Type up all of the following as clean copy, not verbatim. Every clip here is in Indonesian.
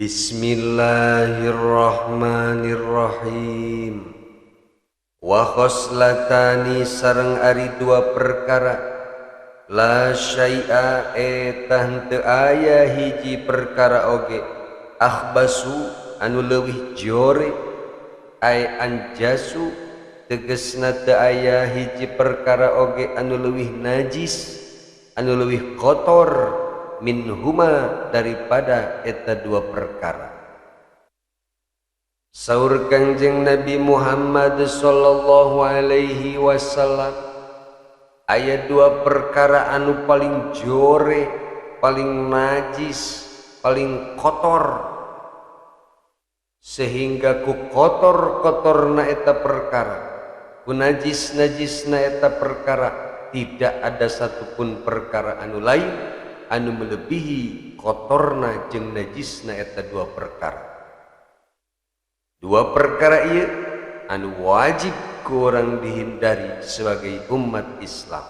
Bismillahirrahmanirrahim. Wa khoslatani sareng ari dua perkara, la syai'a etah teu aya hiji perkara oge, akhbasu anu leuwih jore, ay anjasu tegesna teu aya hiji perkara oge anu leuwih najis, anu leuwih kotor minhuma daripada eta dua perkara. Saur Kangjeng Nabi Muhammad sallallahu alaihi wasallam, aya dua perkara anu paling jore, paling najis, paling kotor, sehingga ku kotor-kotorna eta perkara, ku najis-najisna eta perkara, tidak ada satupun perkara anu lain anu melebihi kotorna jeung najisna eta dua perkara. Dua perkara ieu anu wajib ku urang dihindari sebagai umat Islam.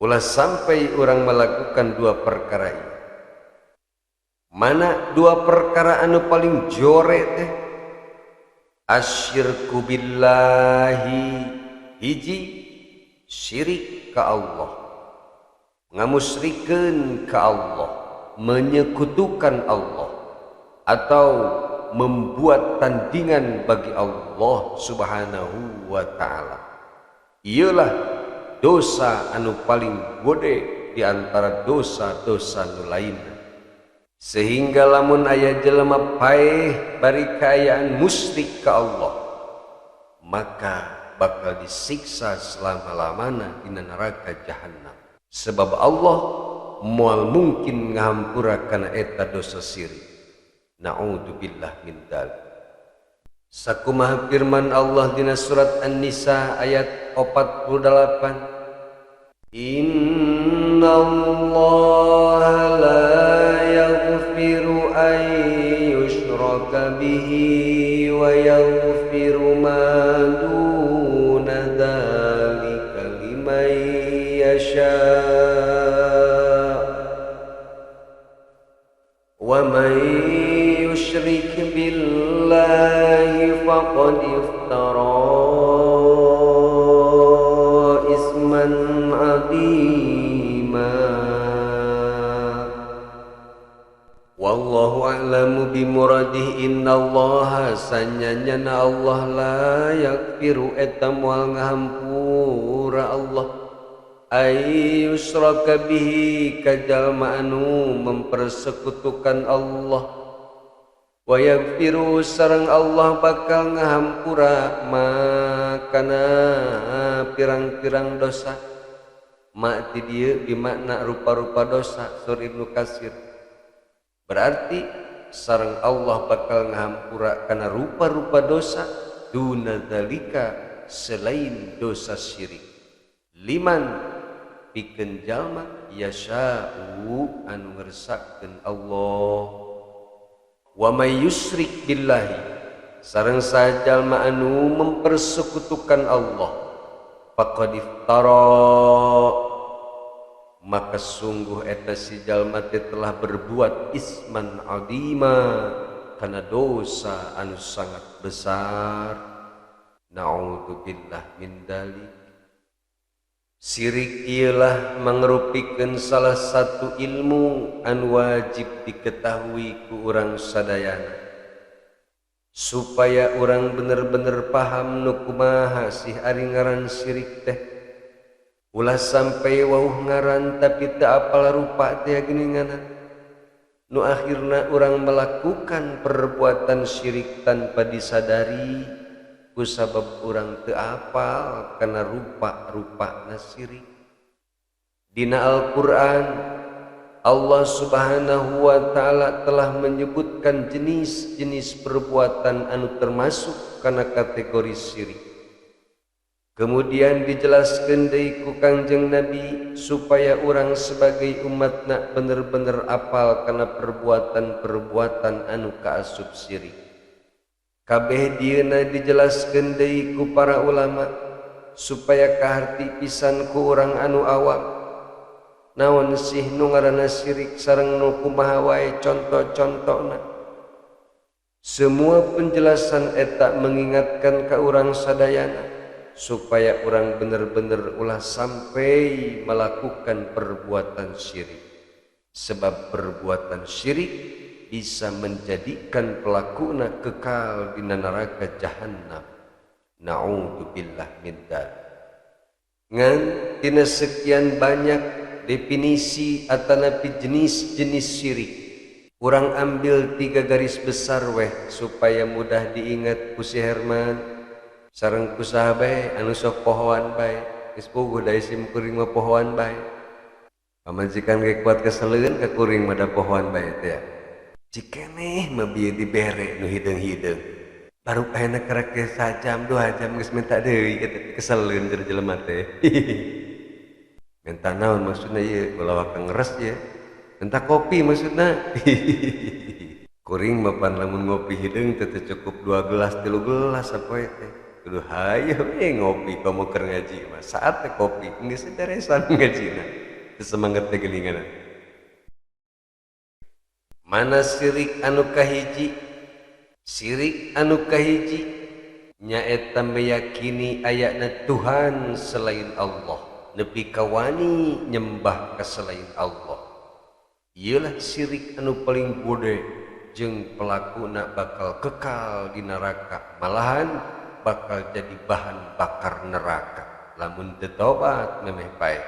Ulah sampai urang melakukan dua perkara ieu. Mana dua perkara anu paling jore teh? Asyirku billahi, hiji syirik ka Allah, ngamusyrikeun ka Allah, menyekutukan Allah, atau membuat tandingan bagi Allah subhanahu wa ta'ala. Ialah dosa anu paling gede di antara dosa-dosa nu lainna. Sehingga lamun aya jelema paeh bari kaayaan musyrik ka Allah, maka bakal disiksa selama-lamana di neraka jahanam. Sebab Allah moal mungkin ngahampura kana eta dosa syirik. Na'udzubillah min dzalik. Sakumaha firman Allah dina surat An-Nisa ayat 48. Innallaha la yaghfiru an yushraka bihi wa yaghfiru ma duna dzalika liman yasha wa man yusyrik billahi faqad iftara isman azima. Wallahu a'lamu bimuradihi. Innallaha sanyanyana Allah la yaghfiru eta moal ngahampura Allah ayyusraka bihi kajalma anu mempersekutukan Allah, wa yaghfiru sareng Allah bakal ngahampura makana pirang-pirang dosa. Ma ti dieu bimakna rupa-rupa dosa sur Ibnu Katsir, berarti sareng Allah bakal ngahampura kana rupa-rupa dosa duna dzalika selain dosa syirik. Liman pikeun jalma yasha'u anu ngersakkeun Allah. Wa may yusyrik billahi sareng sajalma anu mempersekutukan Allah, faqad iftara maka sungguh eta si jalma teh telah berbuat isman azima kana dosa anu sangat besar. Na'udzubillah min dzalik. Syirik ialah mangrupikeun salah satu ilmu anu wajib diketahui ku urang sadayana, supaya urang bener-bener paham nu kumaha sih ari ngaran syirik teh. Ulah sampai wauh ngaran tapi teu apal rupa teh geuninganna, nu akhirna urang melakukan perbuatan syirik tanpa disadari kusabab urang teu apal kana rupa-rupana syirik. Dina Al-Qur'an Allah subhanahu wa ta'ala telah menyebutkan jenis-jenis perbuatan anu termasuk kana kategori syirik. Kemudian dijelaskeun deui ku Kangjeng Nabi supaya urang sebagai umatna bener-bener apal kana perbuatan-perbuatan anu kaasup syirik. Kabeh dieuna dijelaskeun deui ku para ulama supaya kaharti pisan ku urang anu awam naon sih nu ngaranna syirik sareng nu kumaha wae conto-contona. Semua penjelasan eta mengingatkan ka urang sadayana supaya orang bener-bener ulah sampai melakukan perbuatan syirik. Sebab perbuatan syirik bisa menjadikan pelakuna kekal di neraka jahanam. Na'udzubillah min dzalik. Ngan tina sekian banyak definisi atanapi jenis-jenis syirik, urang ambil 3 garis besar weh supaya mudah diingat ku si Herman sareng ku sahabat anu sok pohoan bae geus puguh da isim kuring mah pohoan bae pamajikan ge kuat keseleun ka kuring mah da pohoan bae teh cikeneh mah bieu dibere nu hideung-hideung baru ayeuna karek ge sajam 2 jam geus minta deui keseleun jeung jelema teh minta naon maksudna ieu ulah waka ngeres ye minta kopi maksudna kuring mapan lamun ngopi hideung teh cukup 2 gelas 3 gelas sapoe teh kudu hayu ngopi komo keur ngaji mah saat teh kopi geus daresan ngajina teu semangat teh gelingan mana syirik anu kahiji syirik anu kahiji nyaeta meyakini ayana Tuhan selain Allah nepi ka wani nyembah ka selain Allah. Ialah syirik anu paling gede jeung pelakuna bakal kekal di neraka malahan bakal jadi bahan bakar neraka lamun teu tobat memeh paeh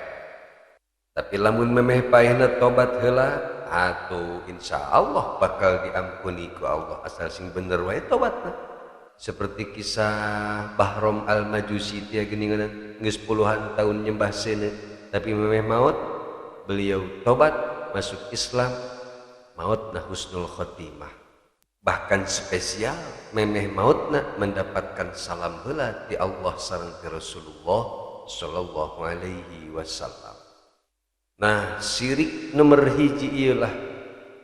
tapi lamun memeh paehna tobat heula atuh insyaallah bakal diampuni ku Allah asal sing bener wae tobatna seperti kisah Bahrom Al-Majusi dia geuningan geus puluhan tahun nyembah seuneu tapi memeh maut beliau tobat masuk Islam mautna husnul khotimah bahkan spesial memeh mautna mendapatkan salam heula ti Allah sareng ti Rasulullah sallallahu alaihi wasallam. Nah syirik nomor hiji ialah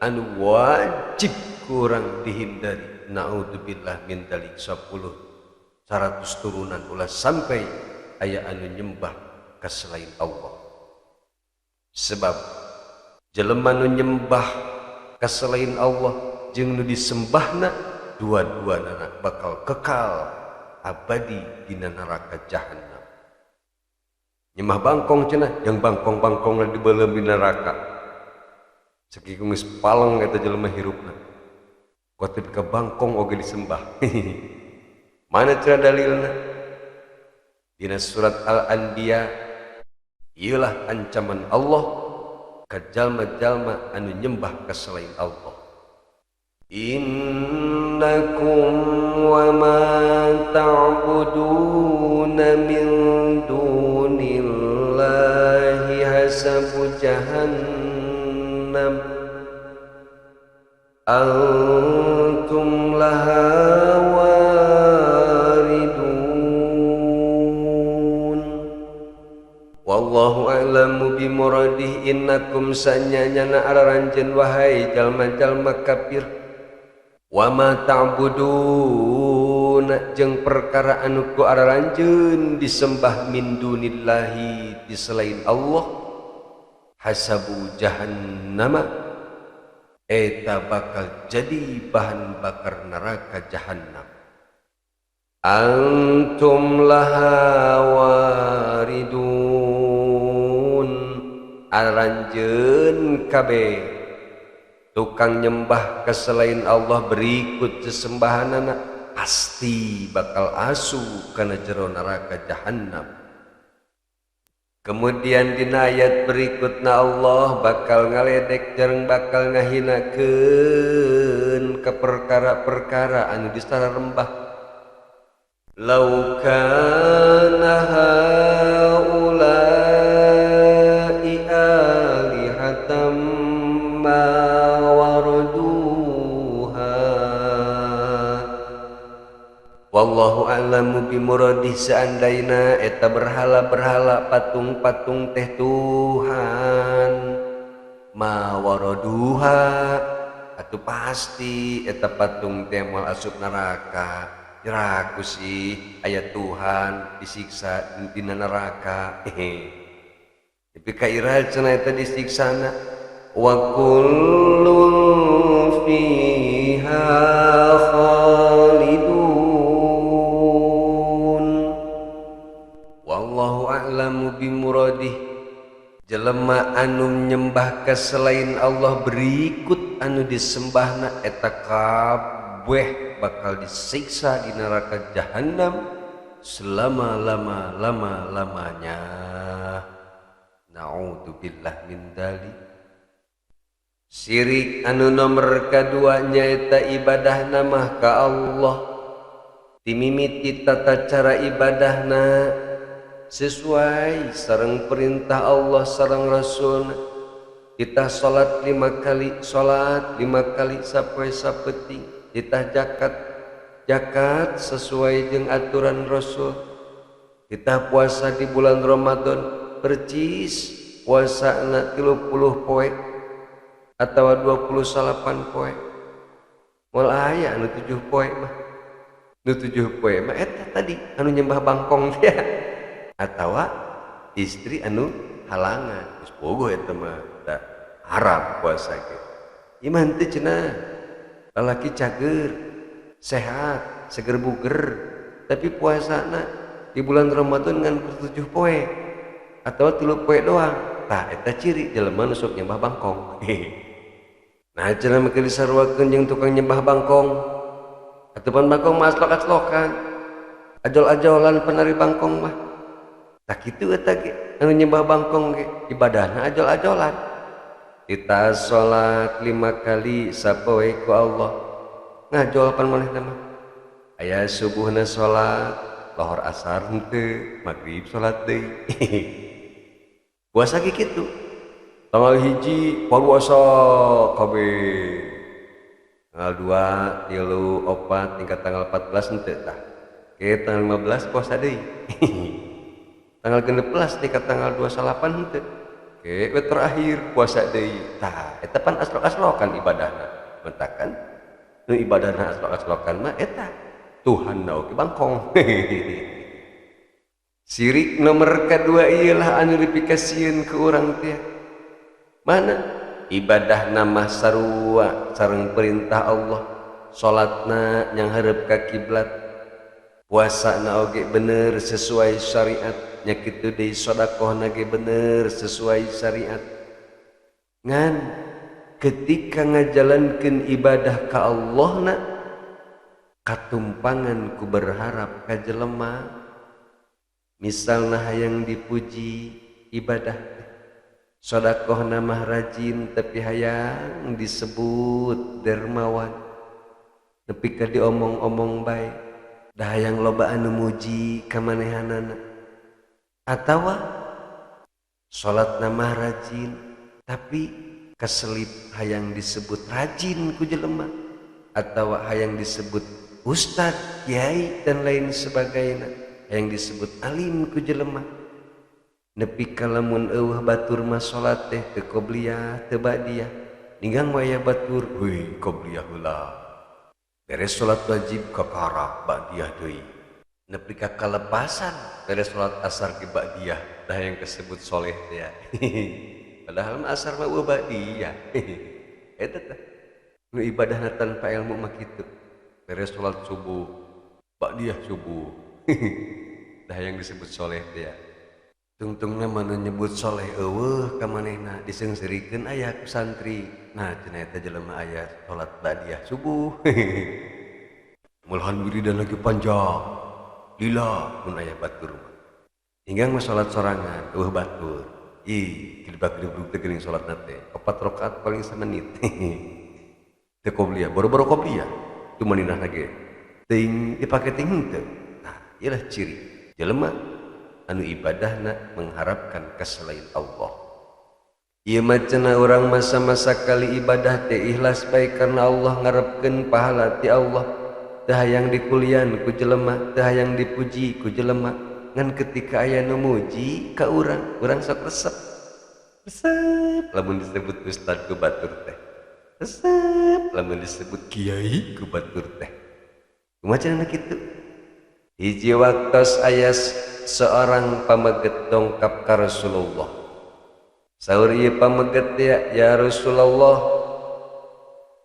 anu wajib kurang dihindari naudzubillah min dzalik 100 turunan ulah sampai aya anu nyembah ka selain Allah sebab jelema nu nyembah ka selain Allah jeung nu disembahna dua-duana bakal kekal abadi dina neraka jahanam. Nyembah bangkong cenah yang bangkong-bangkong di beuleum di neraka. Sakitu geus paleng eta jelema hirupna. Kuatib ka bangkong oge disembah. Mana cenah dalilna? Dina surat Al-Anbiya ieulah ancaman Allah ka jalma-jalma anu nyembah ka selain Allah. Innakum wa ma ta'buduna min dunillahi hasabu jahannam antum laha waridun wallahu a'lamu bimuradih innakum sanyana araranjeun wahai jalma-jalma kafir wa ma ta'budun jeung perkara anu ku araranjeun disembah min dunillahi di selain Allah hasabu jahannama eta bakal jadi bahan bakar neraka jahanam antum laha waridun araranjeun kabeh tukang nyembah ke selain Allah berikut sesembahanana pasti bakal asup kana jero neraka jahanam. Kemudian dina ayat berikutna Allah bakal ngaledek jeung bakal ngahinakeun ka perkara-perkara anu disararembah. Lau kana haula'i alihatam ma wallahu a'lamu bimuradih seandaina eta berhala-berhala patung-patung teh Tuhan ma waraduha atuh pasti eta patung teh moal asup neraka jeraku sih aya Tuhan disiksa dina neraka tapi kairah cenah eta disiksana wa kullun fiha nyembah ka selain Allah berikut anu disembahna eta kabeh bakal disiksa di neraka jahanam selama-lamanya. Naudzubillah min dzalik. Syirik anu nomor kadua nyaeta ibadah namah ka Allah. Timimiti tata cara ibadahna sesuai sareng perintah Allah sareng Rasul. Kita salat 5 kali sapoe sapeting. Kita zakat sesuai jeung aturan Rasul. Kita puasa di bulan Ramadan percis puasana 30 poe atawa 28 poe. Moal aya anu 7 poe mah. Nu 7 poe mah eta tadi anu nyembah bangkong teh atawa istri anu halangan geus bogoh eta mah da haram puasa ge. Iman teh cenah lalaki cager sehat seger buger tapi puasana di bulan Ramadan ngan 7 poe atawa 3 poe doang. Tah eta ciri jelema nu sok nyembah bangkong. Nah cenah mah disarwakeun jeung tukang nyembah bangkong. Atupan bangkong mah aslok-aslokan, ajol-ajolan penari bangkong mah. Tak kitu eta ge, anu nyembah bangkong ge ibadahna ajol-ajolan. Kita salat 5 kali sapoe ku Allah. Ngajol pan manehna mah. Aya subuhna salat, lohor asar henteu, magrib salat deui. Puasa ge kitu. Tanggal 1 puasa kabeh. Tanggal 2, 3, 4, tingkat tanggal 14 henteu tah. Ke tanggal 15 puasa deui. Tanggal 16 tingkat tanggal 28 henteu. Ke terakhir puasa deui. Tah eta pan aslok-aslokan ibadahna. Mentakan nu ibadahna aslok-aslokan mah eta Tuhanna oge bangkong. Syirik nomor kedua ialah anu dipikasieun ke urang teh. Mana? Ibadah nama sarua sareng perintah Allah, salatna yang hareup ka kiblat, puasana oge bener sesuai syariat, nya kitu deui sedekahna ge bener sesuai syariat. Ngan ketika ngajalankeun ibadah ka Allahna katumpangan ku berharap ka jelema, misalna hayang dipuji ibadah sedekahna mah rajin tapi hayang disebut dermawan, nepi ka diomong-omong bae, da hayang loba anu muji ka manehanana. Atawa salatna mah rajin tapi keselip hayang disebut rajin ku jelema, atawa hayang disebut ustad, kiai dan lain sebagainya, hayang disebut alim ku jelema. Nepi ka lamun eueuh batur mah salat teh teu qobliyah teu ba'diyah, ninggang waya batur heuy qobliyah heula, beres salat wajib kakara ba'diyah deui. Nepi ka kalepasan beres salat asar ge ba'diyah, dah yang disebut soleh teh ya. Padahal mah asar mah eueuh ba'diyah. Eta teh nu ibadahna tanpa ilmu mah kitu. Beres salat subuh ba'diyah subuh. Dah yang disebut soleh teh ya. Tungtungna mana nyebut soleh eueuh ka manehna diseungsirikeun aya ku santri. Nah cenah eta jelema aya salat ba'diyah subuh. Mulhan wiridan lagi panjang. Lila mun aya batur mah. Hinggang mah salat sorangan eueuh batur. Ih, kilebak-kilebuk teh geuning salatna teh 4 rakaat paling samenit. Teu qobliyah, boro-boro qobliyah. Tu maninahna ge teuing dipake teuing henteu. Nah, ieulah ciri jelema anu ibadahna mengharapkan keselain Allah. Ieu mah cenah urang masa-masa kali ibadah teh ikhlas bae karena Allah ngarepkeun pahala ti Allah. Teu hayang dikulian ku jelema, teu hayang dipuji ku jelema. Ngan ketika aya nu muji ka urang sok resep. Resep lamun disebut ustad ku batur teh. Resep lamun disebut kiai ku batur teh. Kumaha cenah kitu? Hiji waktos aya seorang pameget dongkap ka Rasulullah. Saur ieu pameget ya Rasulullah,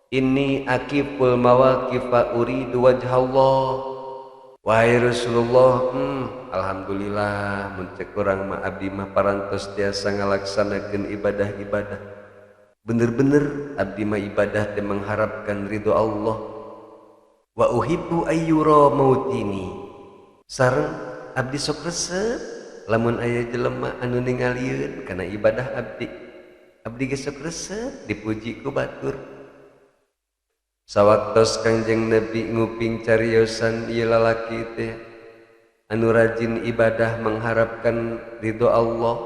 inni akiful mawaqifa uridu wajhallah. Wahai Rasulullah, alhamdulillah mun cek urang mah abdi mah parantos tiasa ngalaksanakeun ibadah-ibadah bener-bener abdi mah ibadah teh mengharapkan ridho Allah. Wa uhibbu ayyura mautini, sareng abdi sok resep lamun aya jelema anu ningalieun kana ibadah abdi geus sok resep dipuji ku batur. Sawaktos Kangjeng Nabi nguping cariosan ieu lalaki teh anu rajin ibadah mengharapkan ridho Allah,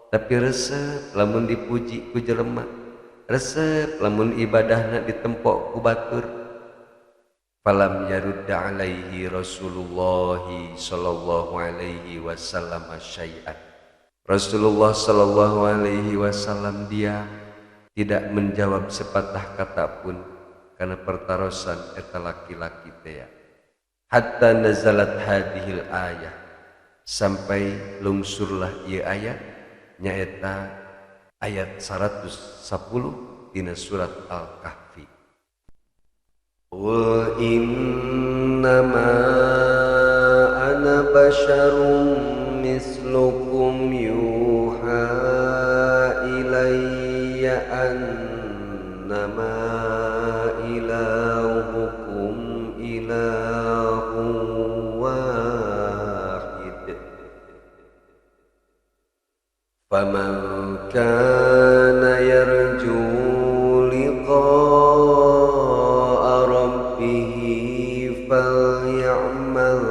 tapi resep lamun dipuji ku jelema, resep lamun ibadahna ditempo ku batur. Falam yarudda alaihi Rasulullah sallallahu alaihi wasallam syai'an. Rasulullah sallallahu alaihi wasallam dia tidak menjawab sepatah kata pun karena pertarosan eta laki-laki teh. Hatta nazalat hadhil ayah, sampai lungsurlah ieu ayat nyaeta ayat 110 dina surat Al-Kahfi. Qul innama ana basyarum mislukum yuha ilayya annama ilahukum ilahun wahid. Faman kana yarju liqa'a rabbih falyamal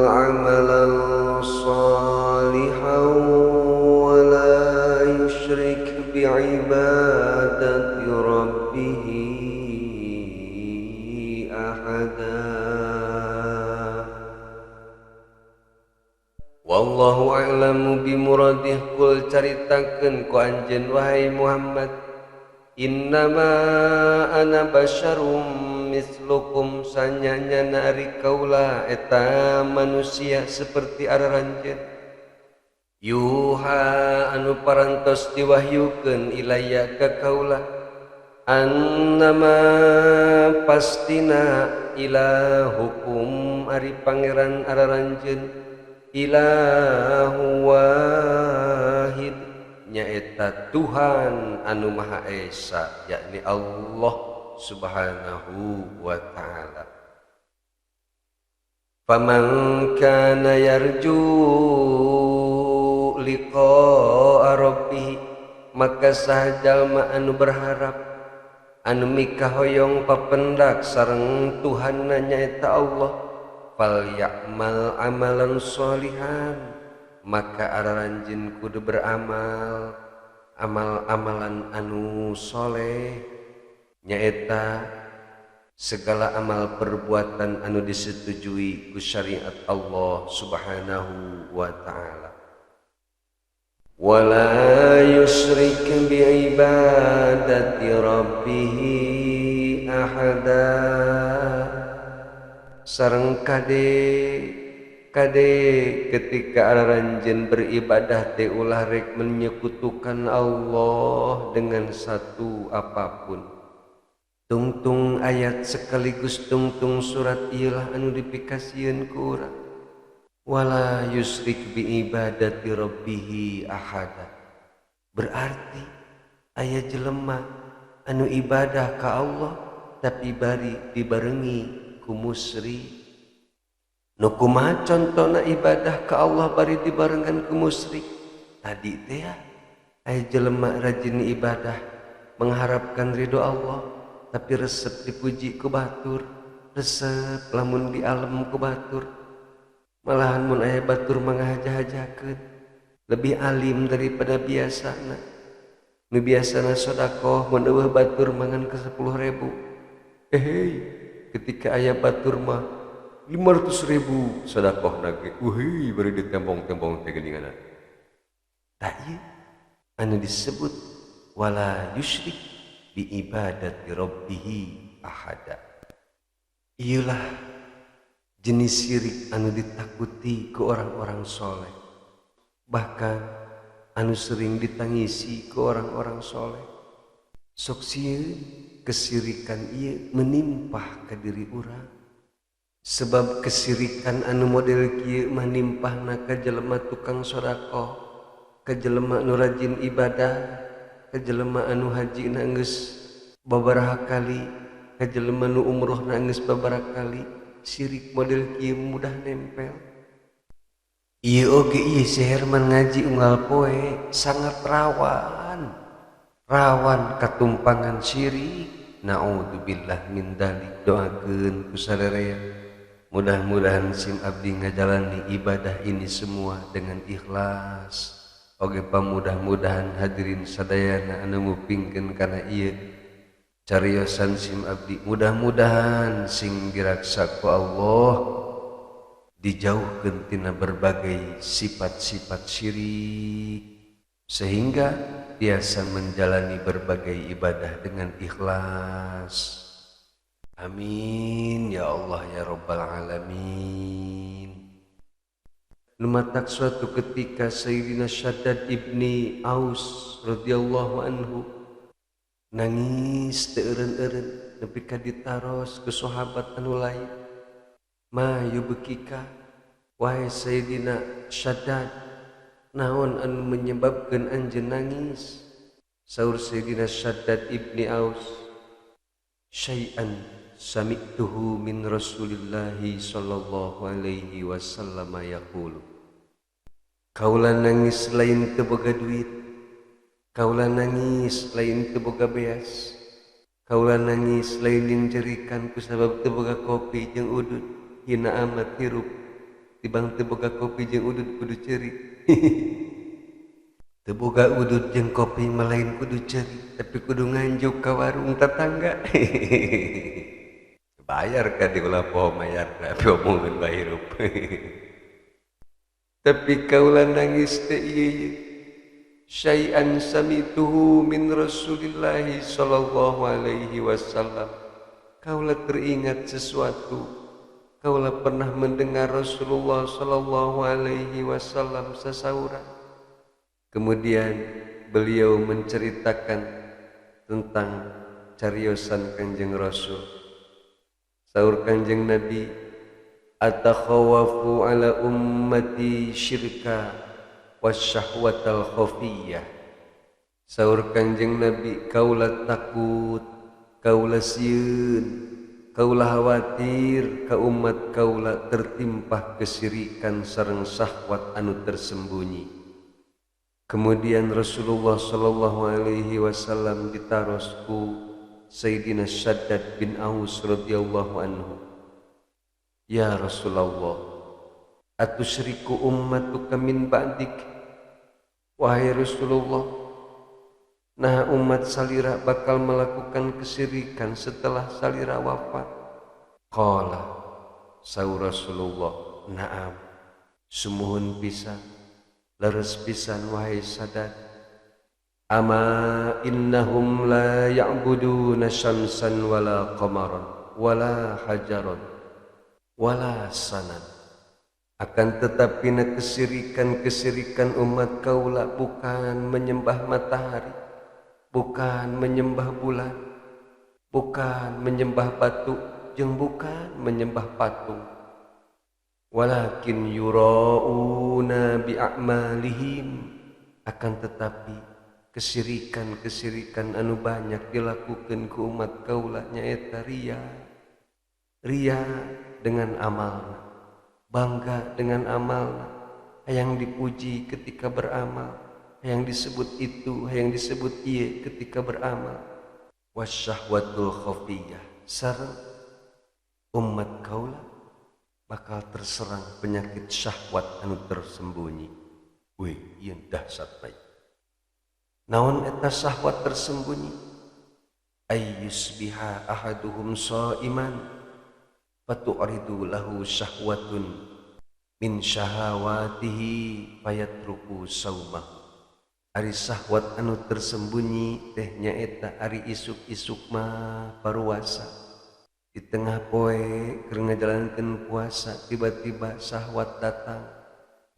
amalan shalihan wa la yushrik bi'ibadati rabbih ahada. Wallahu a'lamu bimuradih. Qul caritakeun ku anjeun wahai Muhammad, innama ana basyarum mislukum, sanyanyana ari kaula eta manusia seperti araranjeun. Yuha anu parantos diwahyukeun ilayya ka kaula, annama pastina ilahukum ari pangeran araranjeun ilahu wahid, nyaeta Tuhan anu Maha Esa, yakni Allah Subhanahu wa ta'ala. Faman kana yarju liqa'a rabbih, maka saha jalma anu berharap anu mikahoyong papendak sareng Tuhanna nyaeta Allah, falyamal amalan sholihan, maka araranjeun kudu beramal amal-amalan anu soleh, nyaeta segala amal perbuatan anu disetujui ku syariat Allah Subhanahu wa ta'ala. Wala yusyrik bi'ibadati rabbih ahada, sareng kade ketika araranjeun beribadah teh ulah rek menyekutukan Allah dengan satu apapun. Tungtung ayat sekaligus tungtung surat iyalah anu dipikasieun ku urang. Wala yusyrik bi ibadati rabbih ahada, berarti aya jelema anu ibadah ka Allah tapi bari dibarengi ku musyrik. Nu kumaha contona ibadah ka Allah bari dibarengan ku musyrik? Tadi teh aya jelema rajin ibadah mengharapkan ridho Allah tapi resep dipuji ku batur, resep lamun di alam ku batur. Malahan mun aya batur mangahaja-hajakeun lebih alim daripada biasana. Nu biasana sedekah mun eueuh batur mangan ke 10.000. Ketika aya batur mah 500.000 sedekah nage. Bari ditembong-tembong teh geuninganna. Tah ieu anu disebut wala yusyrik bi ibadati rabbih ahada. Ieulah jenis syirik anu ditakuti ke orang-orang soleh, bahkan anu sering ditangisi ke orang-orang soleh. Sok sieun kesirikan ieu menimpah ke diri urang, Sebab kesirikan anu model kieu mah nimpahna ka jelema tukang sedekah, ka jelema anu rajin ibadah, ka jelema anu hajina geus babaraha kali, ka jelema nu umrohna geus babaraha kali. Sirik model kieu mudah nempel. Ieu oge ieu si Herman ngaji unggal poe sangat rawan katumpangan syirik. Naudzubillah min dzalik. Doakeun ku sadaya mudah-mudahan sim abdi ngajalani ibadah ini semua dengan ikhlas. Oge pamudah-mudahan hadirin sadayana anu ngupingkeun kana ieu cariosan sim abdi, mudah-mudahan sing diraksa ku Allah dijauhkeun tina berbagai sifat-sifat syirik sehingga biasa menjalani berbagai ibadah dengan ikhlas. Amin ya Allah ya Rabbal Alamin. Lumatak suatu ketika Sayyidina Syaddad ibni Aus radhiyallahu anhu nangis teu eureun-eureun nepi ka ditaros ke sahabat anu lain. Ma yubkika wahai Sayyidina Syaddad, naon anu menyebabkeun anjeun nangis? Saur Sayyidina Syaddad ibni Aus, syai'an sami'tuhu min Rasulillahi sallallahu alaihi wasallam yaqulu. Kaula nangis lain teu boga duit, kaula nangis lain teu boga beas, kaula nangis lain njerikan ku sabab teu boga kopi jeung udud. Hina amat hirup tibang teu boga kopi jeung udud kudu ceurik. Teu boga udud jeung kopi mah lain kudu ceurik, tapi kudu nganjuk ka warung tetangga. Bayar ka di ulah poho mayar tapi omongkeun bae hirup. Tapi kaula nangis teh ieu syai'an samituhu min Rasulillahi sallallahu alaihi wasallam. Kaula teringat sesuatu. Kaula pernah mendengar Rasulullah sallallahu alaihi wasallam sasauran. Kemudian beliau menceritakan tentang cariosan Kanjeng Rasul. Saur Kanjeng Nabi, atakhawafu ala ummati syirka wasyahwatal khafiyah. Saur Kanjeng Nabi, kaula takut, kaula sieun, kaula khawatir ka umat kaula tertimpah kesirikan sareng syahwat anu tersembunyi. Kemudian Rasulullah sallallahu alaihi wasallam ditarosku Sayyidina Syaddad bin Aus radhiyallahu anhu. Ya Rasulullah, atusyriku ummatuka min ba'dik? Wahai Rasulullah, nah umat salira bakal melakukan kesirikan setelah salira wafat? Qala, saur Rasulullah, na'am, sumuhun pisan, leres pisan wahai Saddad. Ama innahum la ya'buduna syamsan wala qamaran wala hajaran wala sanan. Akan tetapi kesirikan umat kaula bukan menyembah matahari, bukan menyembah bulan, bukan menyembah batu, jeung bukan menyembah patung. Walakin yura'una bi'a'malihim, akan tetapi kesirikan anu banyak dilakukan ku umat kaula nyaeta ria dengan amalna, bangga dengan amalna, hayang dipuji ketika beramal, hayang disebut itu, hayang disebut ieu ketika beramal. Wasyahwatul khafiyah, sareng umat kaula bakal terserang penyakit syahwat anu tersembunyi. Wih, ieu dahsyat bae. Naon eta syahwat tersembunyi? Ayyusbiha ahaduhum sha'iman fatu'ridu lahu syahwatun min syahawatihi fayatruku saumahu. Ari syahwat anu tersembunyi teh nyaeta ari isuk-isuk mah paruasa. Di tengah poe keur ngajalankeun puasa tiba-tiba syahwat datang.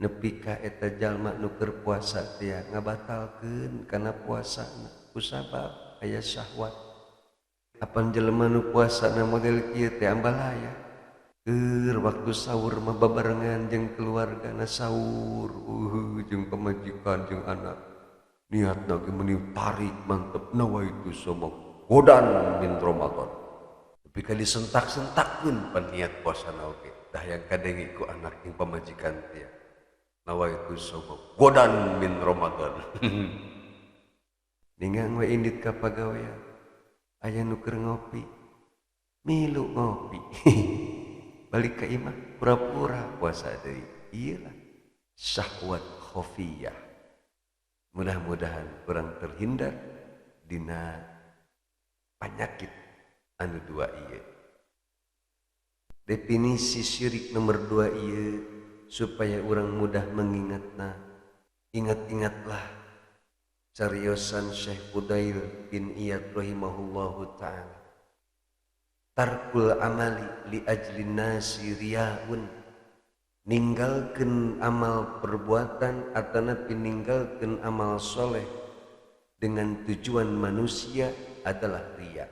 Nepi ka eta jalma nu keur puasa teh ngabatalkeun kana puasana kusabab aya syahwat. Apan jelema nu puasana model kieu teh ambalaya Waktu sahur mah babarengan jeung keluargana sahur jeung pamajikan jeung anak niatna ge meuni tarik mantep nawaitu somok godan min Ramadan tapi ka disentak-sentakkeun pan niat puasana oge dah yang kadengi ku anak jeung pamajikan teh nawaitu somok godan min Ramadan ningang we indit ka pagawean aya nu keur ngopi milu ngopi balik ke imah pura-pura puasa deui iyalah syahwat khafiyah mudah-mudahan kurang terhindar dina penyakit anu dua ieu definisi syirik nomor 2 ieu supaya orang mudah mengingatna ingat-ingatlah cariosan Syekh Fudail bin Iyad rahimahullahu ta'ala tarkul amali li ajlin nasi riyaun ninggalkeun amal perbuatan atanapi ninggalkeun amal soleh dengan tujuan manusia adalah riya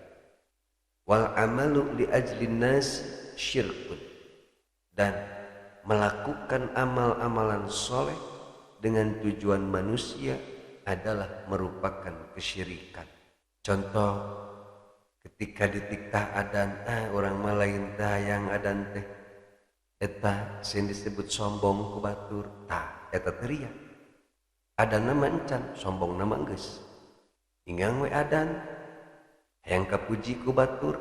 wal amalu li ajlin nasi syirkun dan melakukan amal-amalan soleh dengan tujuan manusia adalah merupakan kesyirikan. Contoh ketika dititah adan orang malain tah yang adan teh eta sing disebut sombong ku batur tah eta teriak adan nama encan sombong nama geus inggang we adan hayang kapuji ku batur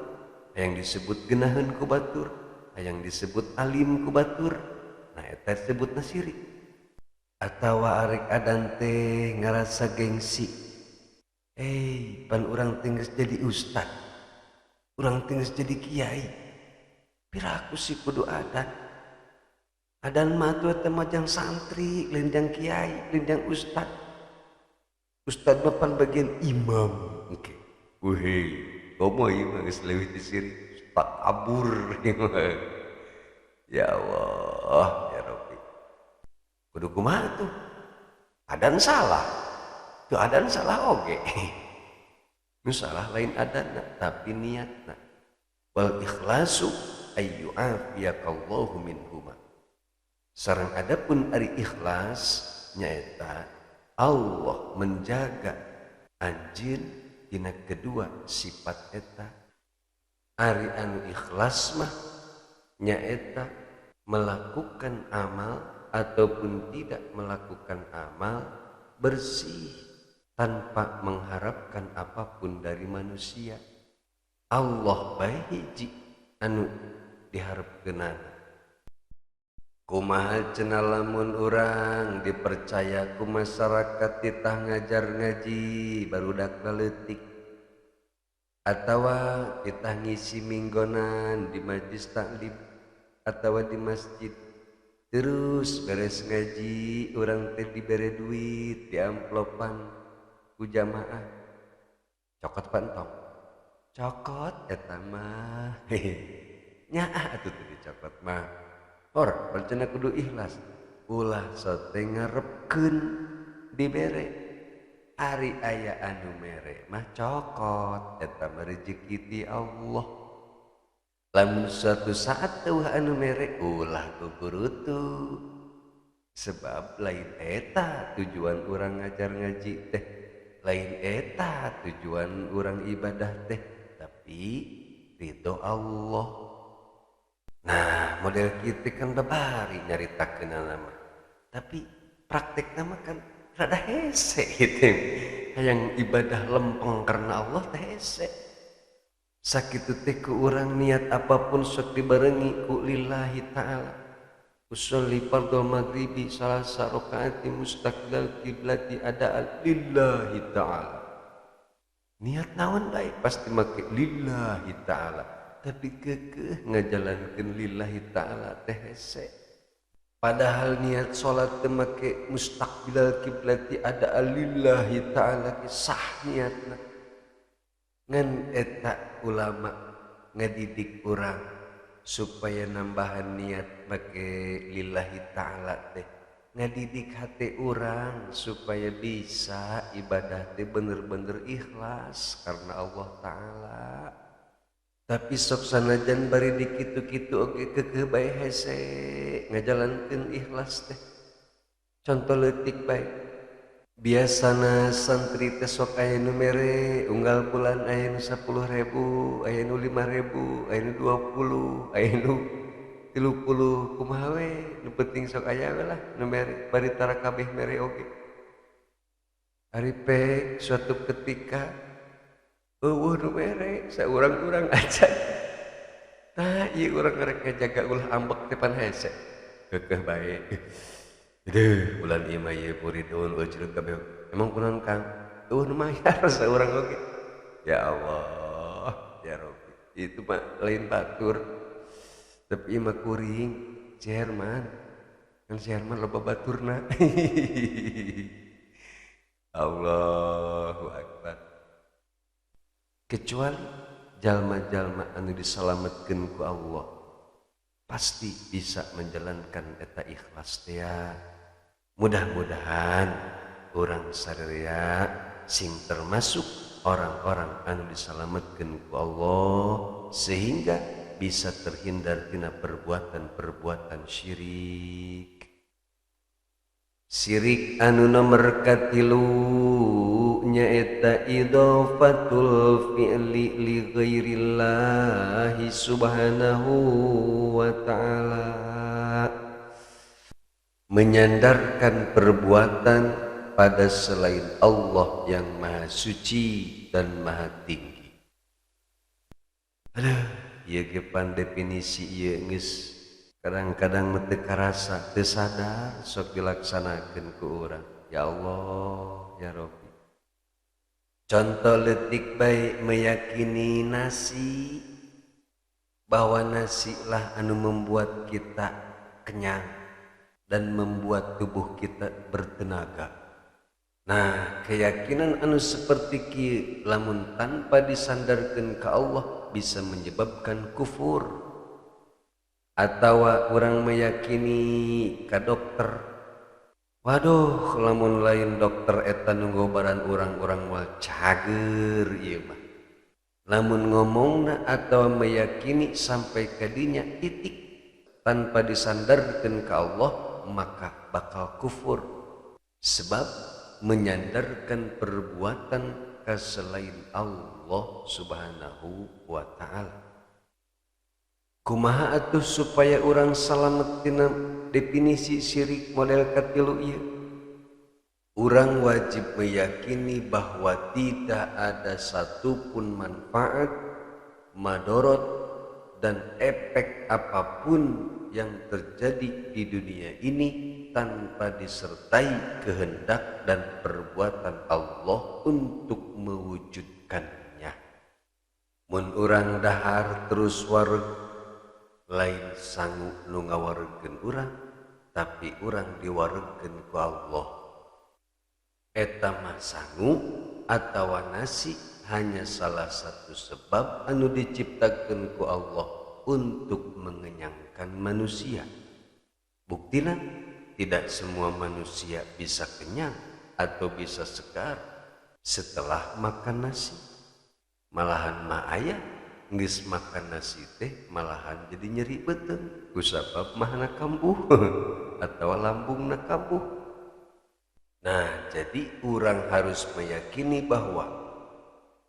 hayang disebut geunaheun ku batur hayang disebut alim ku batur nah eta disebutna syirik atawa arek adan teh ngarasa gengsi pan urang teh geus jadi ustad urang teh geus jadi kiai piraku sih kudu adan mah tuh teh majang santri lain jang kiai lain jang ustad depan bagian imam oke weh komo ieu mah geus leuwih ti syirik tak kabur ya Allah ya Rabbi kudu kumaha tuh adan salah tuh adan salah oge nu salah lain adanna tapi niatna wal ikhlasu ayyu afiyakallahu minhuma sareng adapun ari ikhlas nyaeta Allah menjaga anjeun dina kedua sifat eta ari anu ikhlas mah nyaeta melakukan amal ataupun tidak melakukan amal bersih tanpa mengharapkan apapun dari manusia Allah bae hiji anu diharepkeunana kumaha cenah lamun urang dipercaya ku masyarakat titah ngajar ngaji barudak leutik atawa titah ngisi minggonan di majelis taklim atawa di masjid terus beres ngaji urang teh dibere duit di amplopan ku jamaah cokot pantong cokot eta mah nyaah atuh teh dicokot mah or percana kudu ikhlas ulah sote ngarepkeun dibere ari aya anu mere mah cokot eta mah rezeki ti Allah lamun suatu saat teuh anu mere ulah kukurutu sebab lain eta tujuan urang ngajar ngaji teh lain eta tujuan urang ibadah teh tapi ridho Allah nah model kita kan babari nyaritakeun nama tapi praktek nama kan rada hese gitu hayang ibadah lempeng karena Allah teh hese sakitu teh ku urang niat apapun sok dibarengi ku lillahi ta'ala usolli fardhu maghribi salasa rakaati mustaqbal kiblati ada lillahi ta'ala niat naon bae pasti make lillahi ta'ala tapi keukeuh ngajalankeun lillahi ta'ala teh hese padahal niat salat teh make mustaqbilal kiblati ada lillahi ta'ala sah niatna ngan eta ulama ngadidik urang supaya nambahan niat make lillahi ta'ala teh ngadidik hati orang supaya bisa ibadah teh bener-bener ikhlas karena Allah ta'ala tapi sok sanajan bari di kitu-kitu oge keukeuh bae hese ngajalankeun ikhlas teh. Contoh leutik bae, biasana santri teh sok aya nu mere unggal bulan aya nu 10.000, aya nu 5.000, aya nu 20, aya nu 30, kumaha we nu penting sok aya we lah nu mere bari tara kabeh mere oge. Ari pek suatu ketika eueuh nu mere saurang-urang acan. Tah ieu urang rek ngajaga ulah ambek teh pan hese. Keukeuh bae. Aduh, bulan ieu mah ieu muridun ujug kabeh. Emang kunaon Kang? Eueuh nu mayar saurang oge. Ya Allah, ya Rabbi. Itu mah lain batur. Tapi ieu mah kuring, si Herman. Kan si Herman loba baturna. Allahu Akbar. Kecuali jalma-jalma anu disalametkeun ku Allah pasti bisa menjalankan eta ikhlas teh. Mudah-mudahan urang sadaya sing termasuk orang-orang anu disalametkeun ku Allah sehingga bisa terhindar tina perbuatan-perbuatan syirik. Syirik anu nomor katilu nyaeta idhofatul fi'li li ghairillahi subhanahu wa ta'ala, menyandarkan perbuatan pada selain Allah yang maha suci dan maha tinggi. Aduh, ieu ge pan definisi ieu geus kadang-kadang teu karasa, teu sadar sok dilaksanakeun ku urang. Ya Allah, ya Rabbi. Contoh leutik bae meyakini nasi, bahwa nasi lah anu membuat kita kenyang dan membuat tubuh kita bertenaga. Nah, keyakinan anu seperti kieu lamun tanpa disandarkeun ka Allah bisa menyebabkan kufur. Atawa urang meyakini ka dokter, waduh lamun lain dokter eta nu ngobaran urang-urang moal cager ieu mah. Lamun ngomongna atawa meyakini sampai kadinya titik tanpa disandarkeun ka Allah maka bakal kufur, sebab menyandarkan perbuatan ka selain Allah subhanahu wa ta'ala. Kumaha atuh supaya urang salamet tina definisi syirik model katilu ieu? Urang wajib meyakini bahwa tidak ada satupun manfaat, madorot, dan efek apapun yang terjadi di dunia ini tanpa disertai kehendak dan perbuatan Allah untuk mewujudkannya. Mun urang dahar terus wareg lain sanggup nu ngawaregkeun urang, tapi urang diwaregkeun ku Allah. Eta mah sangu atawa nasi hanya salah satu sebab anu diciptakeun ku Allah untuk mengenyangkan manusia. Buktina tidak semua manusia bisa kenyang atau bisa segar setelah makan nasi. Malahan mah aya geus makan nasi teh malahan jadi nyeri beuteung kusabab mahna kambuh atawa lambungna kambuh. Nah, jadi urang harus meyakini bahwa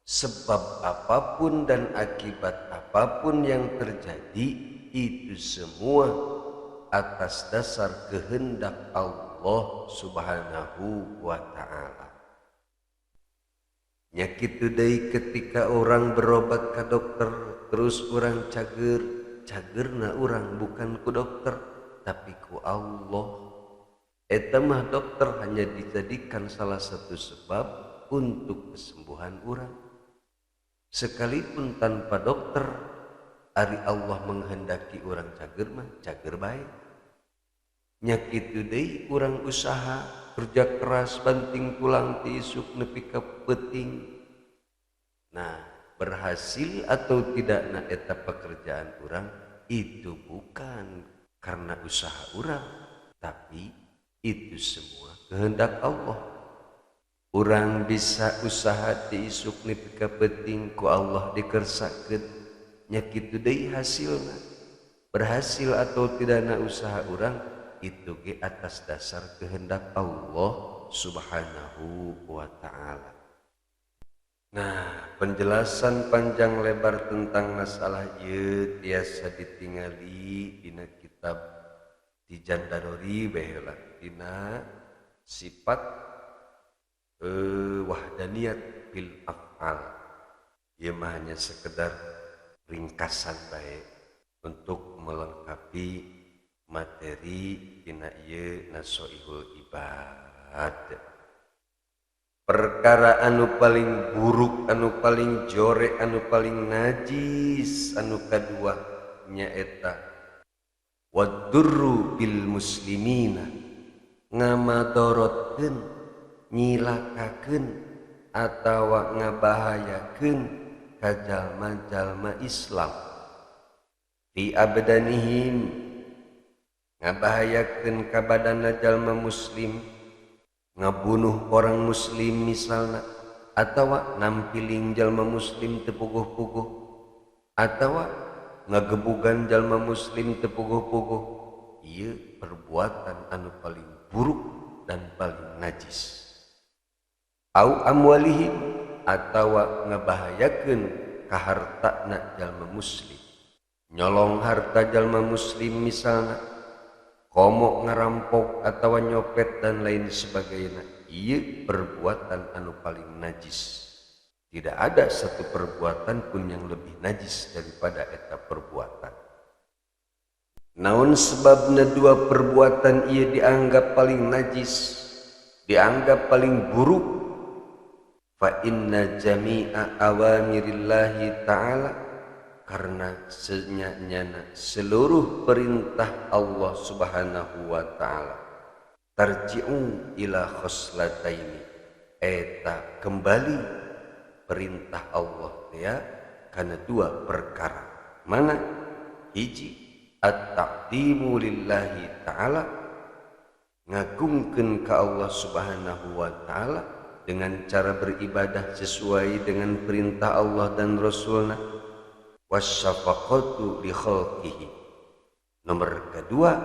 sebab apapun dan akibat apapun yang terjadi itu semua atas dasar kehendak Allah subhanahu wa ta'ala. Nya kitu deui ketika orang berobat ke dokter terus orang cagerna orang bukan ku dokter tapi ku Allah. Eta mah dokter hanya dijadikan salah satu sebab untuk kesembuhan orang. Sekalipun tanpa dokter, ari Allah menghendaki orang cager mah cager bae. Nya kitu deui urang usaha kerja keras banting tulang ti isuk nepi ka peuting. Nah, berhasil atau tidakna eta pekerjaan urang itu bukan karena usaha urang, tapi itu semua kehendak Allah. Urang bisa usaha ti isuk nepi ka peuting ku Allah dikersakeun, nya kitu deui hasilna. Berhasil atau tidakna usaha urang itu ge atas dasar kehendak Allah Subhanahu wa ta'ala. Nah, penjelasan panjang lebar tentang masalah ieu tiasa ditingali dina kitab Tijan Darori baheula dina sifat wahdaniyat fil af'al. Ieu mah hanya sekedar ringkasan bae untuk melengkapi materi dina ieu nasoihul ibad. Perkara anu paling buruk, anu paling jorek, anu paling najis, anu kadua nyaeta wadurru bil muslimina, ngamadorotkeun, nyilakakeun atawa ngabahayakeun ka jalma-jalma Islam fi abdanihim, ngabahayakeun ka badanna jalma muslim, ngabunuh orang muslim misalna, atawa nampiling jalma muslim teu puguh-puguh, atawa ngagebugan jalma muslim teu puguh-puguh. Ieu perbuatan anu paling buruk dan paling najis. Au amwalihim, atawa ngabahayakeun ka hartana jalma muslim, nyolong harta jalma muslim misalna, komo ngarampok atawa nyopet dan lain sebagainya. Ieu perbuatan anu paling najis. Tidak ada satu perbuatan pun yang lebih najis daripada eta perbuatan. Naon sebabna dua perbuatan ieu dianggap paling najis, dianggap paling buruk? Fa inna jami'a awamirillahi ta'ala, karena senyanyana seluruh perintah Allah Subhanahu wa ta'ala tarji'u ila khoslataini, eta kembali perintah Allah ya kana dua perkara. Mana? Hiji, at-taqdimu lillahi ta'ala, ngagungkeun ka Allah Subhanahu wa ta'ala dengan cara beribadah sesuai dengan perintah Allah dan Rasulna. Wasyafaqatu li khalqihi, nomor kedua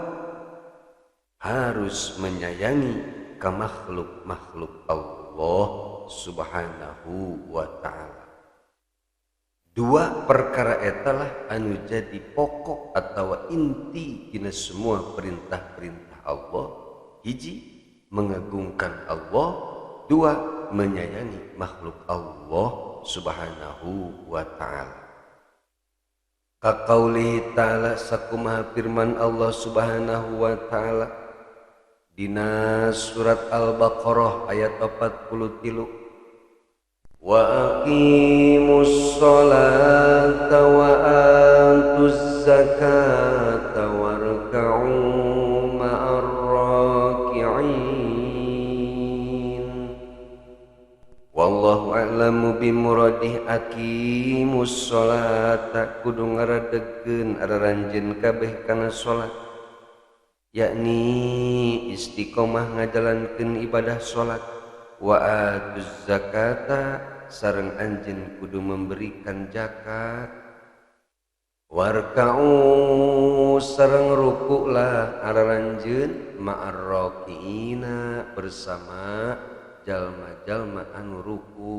harus menyayangi ka makhluk-makhluk Allah Subhanahu wa ta'ala. Dua perkara etalah anu jadi pokok atau inti dina semua perintah-perintah Allah. Hiji, mengagungkan Allah. Dua, menyayangi makhluk Allah Subhanahu wa ta'ala. Ka qaulihi ta'ala, sakumaha firman Allah Subhanahu wa ta'ala dina surat Al-Baqarah ayat 43, wa aqimus sholata wa atuz zakata warka'u ma'ar raki'in. Wallahu a'lamu bimuradih. Aqimus sholata kudu ngaradegeun araranjeun kabeh kana salat, yakni istiqomah ngajalankeun ibadah salat. Wa atuz zakata, sareng anjeun kudu memberikan zakat. Warka'u, sareng rukuklah araranjeun ma'ar rakiina, bersama jalma-jalma anu ruku.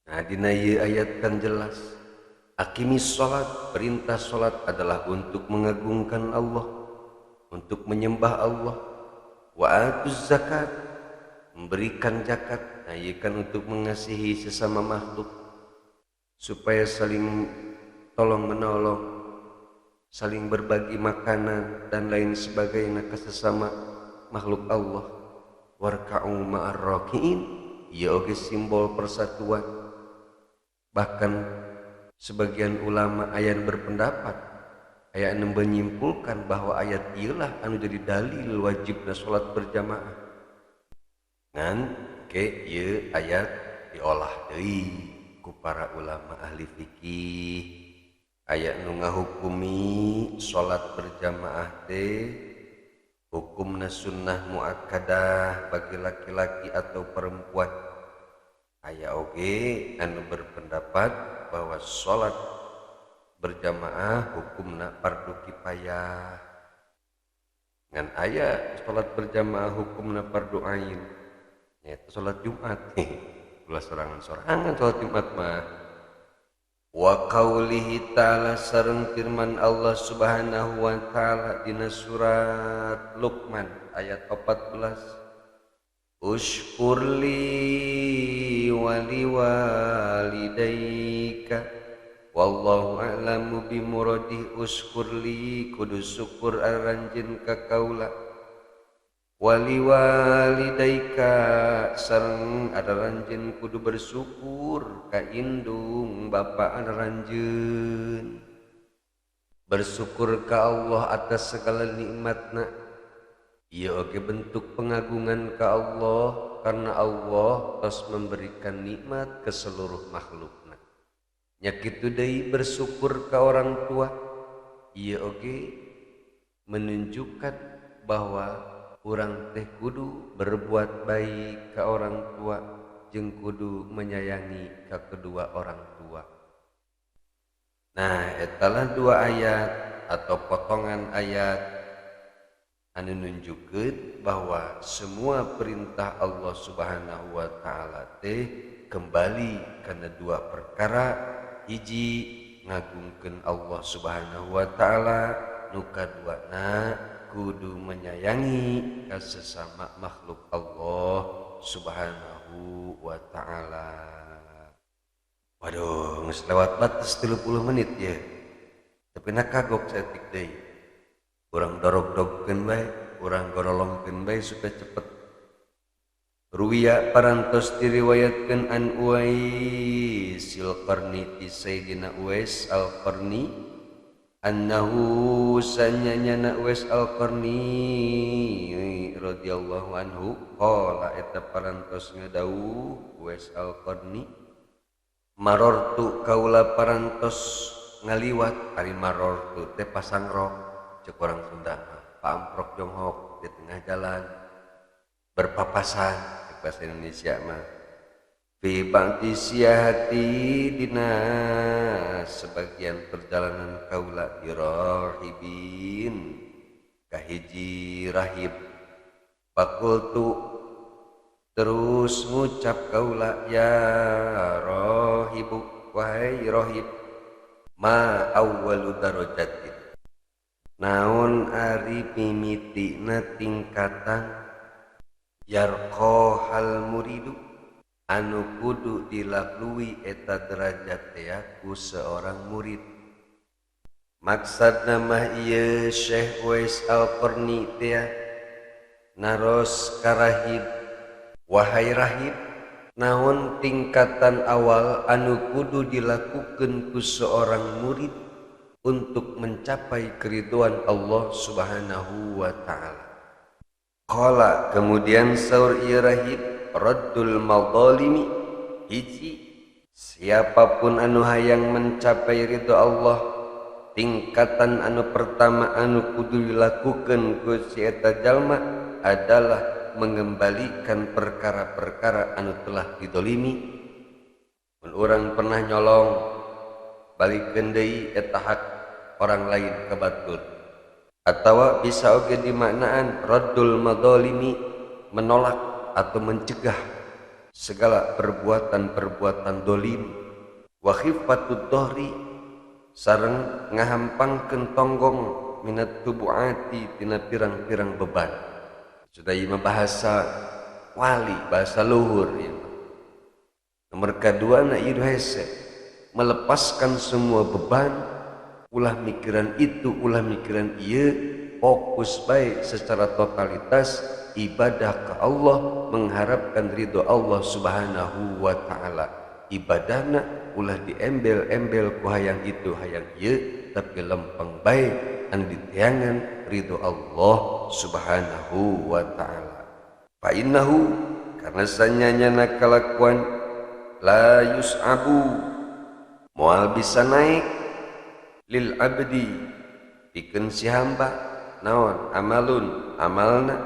Nah dina ieu ayat kan jelas, aqimis sholat, perintah sholat adalah untuk mengagungkan Allah, untuk menyembah Allah. Wa atuz zakat, memberikan zakat, nah ieu kan untuk mengasihi sesama makhluk, supaya saling tolong menolong, saling berbagi makanan dan lain sebagainya ke sesama makhluk Allah. Warka'u ma'ar raki'in, ieu oge simbol persatuan. Bahkan sebagian ulama ayat berpendapat, ayat anu menyimpulkan bahwa ayat ieulah anu jadi dalil wajibna salat berjamaah. Ngan ke ieu ayat diolah deui ku para ulama ahli fikih. Ayat nu ngahukumi salat berjamaah teh hukumna sunnah muakkadah bagi laki-laki atau perempuan. Aya oge anu berpendapat bahwa sholat berjamaah hukumna fardu kifayah. Ngan aya sholat berjamaah hukumna fardu ain. Nyaeta sholat Jumat. Ulah sorangan-sorangan sholat Jumat mah. Wa qaulihi ta'ala sareng firman Allah Subhanahu wa ta'ala dina surat Luqman ayat 14. Ushkurli waliwalidayka wallahu a'lamu bimuradih. Ushkurli kudu syukur aranjeun ka kaula, waliwalidayka sareng aranjeun kudu bersyukur ka indung bapa aranjeun. Bersyukur ka Allah atas segala nikmatna. Ieu oge bentuk pengagungan ka Allah karena Allah tos memberikan nikmat ke seluruh makhlukna. Nya kitu deui bersyukur ka orang tua. Ieu oge menunjukkan bahwa urang teh kudu berbuat baik ka orang tua jeung kudu menyayangi ka kedua orang tua. Nah, etalah dua ayat atau potongan ayat anu nunjukkeun bahwa semua perintah Allah Subhanahu wa ta'ala teh kembali kana dua perkara. Hiji ngagungkeun Allah Subhanahu wa ta'ala, nu kaduana kudu menyayangi ka sesama makhluk Allah Subhanahu wa ta'ala. Waduh, geus lewat batas 30 menit ya. Tapi nak kagok saeutik deui. Urang dorog-dogkeun bae, urang gorolongkeun bae supaya cepet. Ruwiya parantos diriwayatkeun an Uwaisil Qarni ti Sayyidina Uwais Al-Qarni annahu sanyana Uwais Al-Qarni radhiyallahu anhu qala eta parantos ngadawuh Uwais Al-Qarni marortu kaula parantos ngaliwat. Ari marortu teh pasang rok cek orang Sunda paamprok jonghok di tengah jalan berpapasan cek bahasa Indonesia mah fi ba'di siyahati dina sebagian perjalanan kaula dirahibin kahiji rahib. Fakultu terus ngucap kaula ya rahibu wahai rahib ma awwalu darajatin naon ari mimitina tingkatan yarqa hal muridu anu kudu dilalui eta derajat teh ku seorang murid. Maksudna mah ieu Syekh Uwais Al-Qarni teh naros ka rahib, wahai rahib naon tingkatan awal anu kudu dilakukeun ku seorang murid untuk mencapai keriduan Allah Subhanahu wa ta'ala. Qala kemudian saur ieu rahib raddul madzalimi hiji siapapun anu hayang mencapai ridho Allah tingkatan anu pertama anu kudu dilakukeun ku si eta jalma adalah mengembalikan perkara-perkara anu telah didolimi. Mun urang pernah nyolong balikeun deui eta hak orang lain kebatur. Atawa bisa oge dimaknaan raddul madzalimi menolak atau mencegah segala perbuatan-perbuatan dolim. Wa khifatud dhahri sareng ngahampangkeun tonggong minat tubuati tina pirang-pirang beban. Sudah ima bahasa wali, bahasa luhur ya. Nomor kedua na ieu hese melepaskan semua beban, ulah mikiran itu, ulah mikiran ieu, fokus baik secara totalitas ibadah ke Allah, mengharapkan ridho Allah Subhanahu wa ta'ala. Ibadahna ulah diembel-embel ku hayang itu hayang ieu, tapi lempeng baik anu diteangan ridho Allah Subhanahu wa ta'ala. Fa innahu karena sanyanya kalakuan la yus'abu moal bisa naik lil abdi pikeun si hamba naon amalun amalna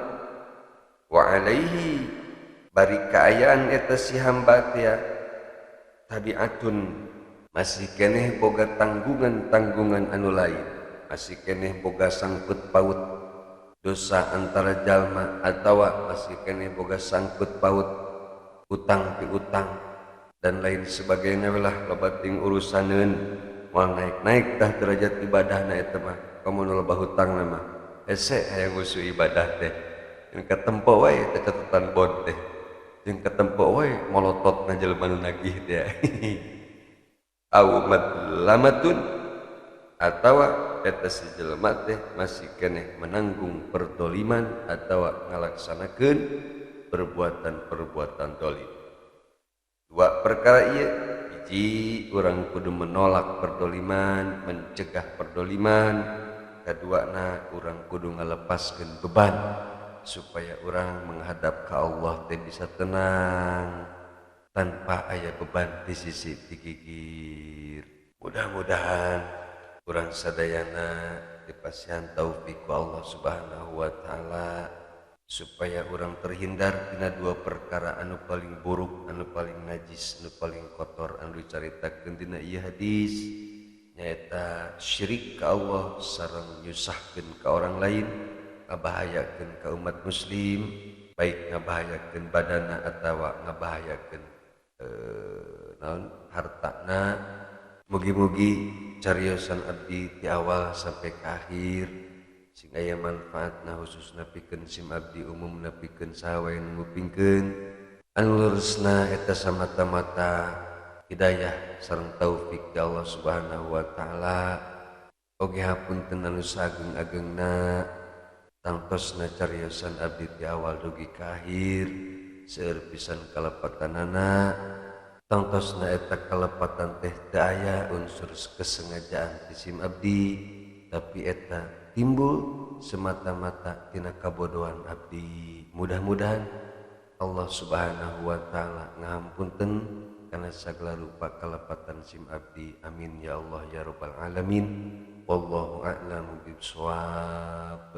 wa alaihi bari kaayaan eta si hamba teh tabiatun masih keneh boga tanggungan-tanggungan anu lain, masih keneh boga sangkut paut dosa antara jalma, atawa masih keneh boga sangkut paut utang piutang dan lain sebagainya lah loba ting urusaneun moal naik-naik tah derajat ibadahna eta mah kamu nu loba hutang mah hese hayang usu ibadah teh yang katempo wae teh catatan bod teh yang katempo wae molotot na jelema nu nagih teh au madlamatun atawa eta si jelema teh masih keneh menanggung perdoliman atawa ngalaksanakeun perbuatan-perbuatan dolim. Dua perkara ieu, hiji urang kudu menolak perdoliman, mencegah perdoliman. Kaduana urang kudu ngalepaskeun beban supaya urang menghadap ka Allah teh bisa tenang tanpa aya beban di sisi digigir. Mudah-mudahan urang sadayana dipasihan taufik ku Allah Subhanahu wa taala supaya orang terhindar dina dua perkara anu paling buruk, anu paling najis, anu paling kotor anu dicaritakeun dina ieu hadis nyaeta syirik ka Allah sareng nyusahkeun ka orang lain, ngabahayakeun ka umat muslim, baik ngabahayakeun badana atawa ngabahayakeun hartana. Mugi-mugi cariosan abdi ti awal sampai ke akhir sing aya manfaatna khususna pikeun sim abdi umumna pikeun saha wae nu ngupingkeun anu lurusna eta samata-mata hidayah sareng taufik ti Allah Subhanahu wa taala oge hapunten anu sageng-agengna tangtosna cariosan abdi ti awal dugi ka akhir seueur pisan kalepatanana tangtosna eta kalepatan teh teu aya unsur kesengajaan ti sim abdi tapi eta timbul semata-mata tina kabodohan abdi. Mudah-mudahan Allah Subhanahu wa taala ngahampunten kana sagala rupa kalepatan sim abdi. Amin ya Allah ya rabbal alamin. Wallahu a'lamu bishawab.